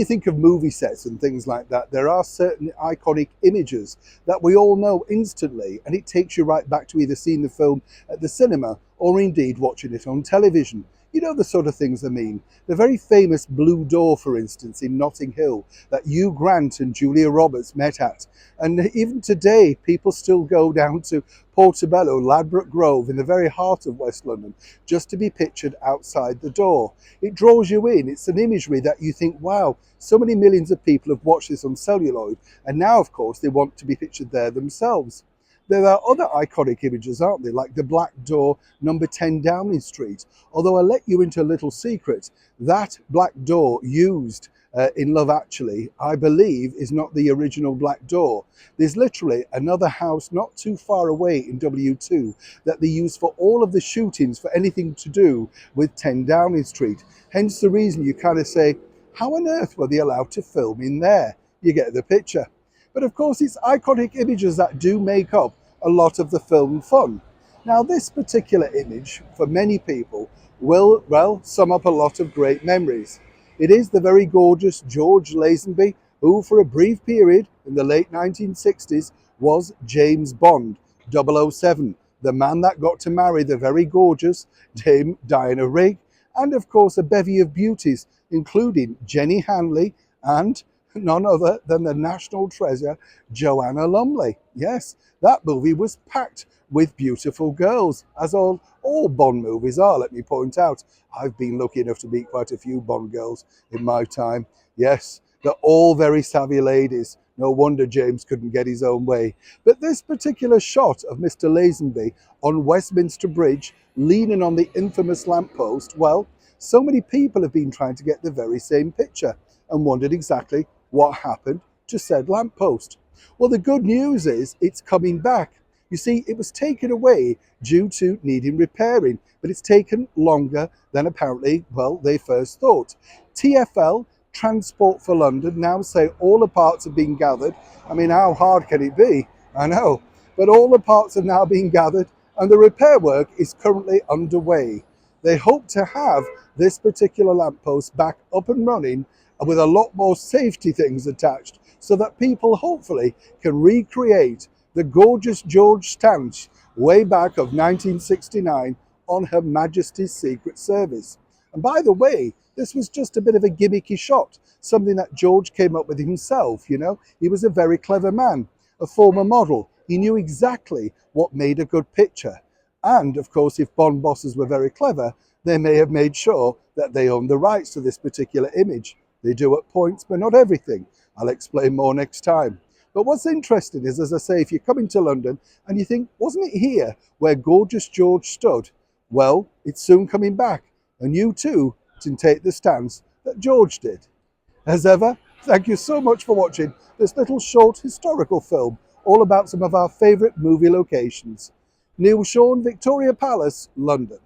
you think of movie sets and things like that, there are certain iconic images that we all know instantly, and it takes you right back to either seeing the film at the cinema or indeed watching it on television. You know the sort of things I mean. The very famous Blue Door, for instance, in Notting Hill, that Hugh Grant and Julia Roberts met at. And even today, people still go down to Portobello, Ladbroke Grove, in the very heart of West London, just to be pictured outside the door. It draws you in. It's an imagery that you think, wow, so many millions of people have watched this on celluloid, and now, of course, they want to be pictured there themselves. There are other iconic images, aren't there, like the Black Door, number 10 Downing Street. Although I'll let you into a little secret, that Black Door used in Love Actually, I believe, is not the original Black Door. There's literally another house not too far away in W2 that they use for all of the shootings for anything to do with 10 Downing Street. Hence the reason you kind of say, how on earth were they allowed to film in there? You get the picture. But of course, it's iconic images that do make up a lot of the film fun. Now, this particular image, for many people, will, well, sum up a lot of great memories. It is the very gorgeous George Lazenby, who for a brief period in the late 1960s was James Bond, 007, the man that got to marry the very gorgeous Dame Diana Rigg, and of course a bevy of beauties, including Jenny Hanley and none other than the national treasure, Joanna Lumley. Yes, that movie was packed with beautiful girls, as all Bond movies are, let me point out. I've been lucky enough to meet quite a few Bond girls in my time. Yes, they're all very savvy ladies. No wonder James couldn't get his own way. But this particular shot of Mr. Lazenby on Westminster Bridge, leaning on the infamous lamppost, well, so many people have been trying to get the very same picture and wondered exactly what happened to said lamppost. Well, the good news is it's coming back. You see, it was taken away due to needing repairing, but it's taken longer than apparently, well, they first thought. TfL, Transport for London, now say all the parts have been gathered. I mean, how hard can it be? I know. But all the parts have now been gathered and the repair work is currently underway. They hope to have this particular lamppost back up and running with a lot more safety things attached so that people hopefully can recreate the gorgeous George stance way back of 1969 on Her Majesty's Secret Service. And by the way, this was just a bit of a gimmicky shot, something that George came up with himself, you know. He was a very clever man, a former model. He knew exactly what made a good picture. And of course, if Bond bosses were very clever, they may have made sure that they owned the rights to this particular image. They do at points, but not everything. I'll explain more next time. But what's interesting is, as I say, if you're coming to London and you think, wasn't it here where gorgeous George stood? Well, it's soon coming back, and you too can take the stance that George did. As ever, thank you so much for watching this little short historical film all about some of our favourite movie locations. Neil Sean, Victoria Palace, London.